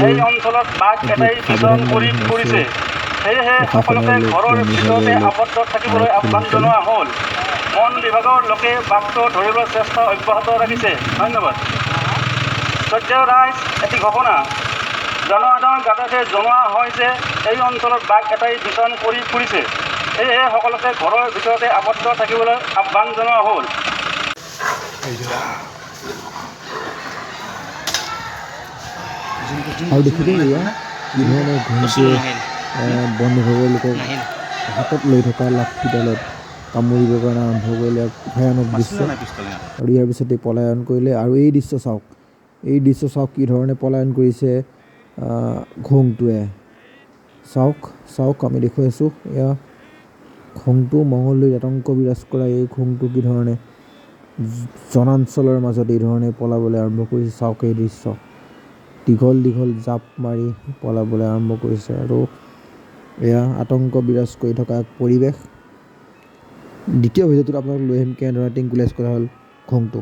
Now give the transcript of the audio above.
এই অঞ্চলত বাঘ এটাই বিচৰণ কৰি ফুৰিছে সেয়েহে সকলোকে ঘৰৰ ভিতৰতে আবদ্ধ থাকিবলৈ আহ্বান জনোৱা হ'ল বন বিভাগৰ লোকে বাঘটো ধৰিবলৈ চেষ্টা অব্যাহত ৰাখিছে ধন্যবাদ শ্ৰদ্ধেয় ৰাইজ এটি ঘোষণা জনসাধাৰণ যাতে জনোৱা হয় যে এই অঞ্চলত বাঘ এটাই বিচৰণ কৰি ফুৰিছে সেয়েহে সকলোকে ঘৰৰ ভিতৰতে আবদ্ধ থাকিবলৈ আহ্বান জনোৱা হ'ল আৰু দেখিলে এয়া যিধৰণে ঘোঁৰাটোৱে বন বিভাগৰ লোকক হাতত লৈ থকা লাঠিডালত কামুৰিবৰ কাৰণে আৰম্ভ কৰিলে ভয়ানক দৃশ্য আৰু ইয়াৰ পিছতে পলায়ন কৰিলে আৰু এই দৃশ্য চাওক কি ধৰণে পলায়ন কৰিছে ঘোংটোৱে চাওক আমি দেখুৱাই আছোঁ এয়া ঘোংটো মঙলদৈত আতংক বিৰাজ কৰা এই ঘোংটো কি ধৰণে জনাঞ্চলৰ মাজত এই ধৰণে পলাবলৈ আৰম্ভ কৰিছে চাওক এই দৃশ্য দীঘল জাপ মাৰি পলাবলৈ আৰম্ভ কৰিছে আৰু এয়া আতংক বিৰাজ কৰি থকা এক পৰিৱেশ দ্বিতীয় ভিডিঅ'টোত আপোনালোক লৈ আহিম কেনেধৰণে টিংকুলেজ কৰা হ'ল ঘোংটো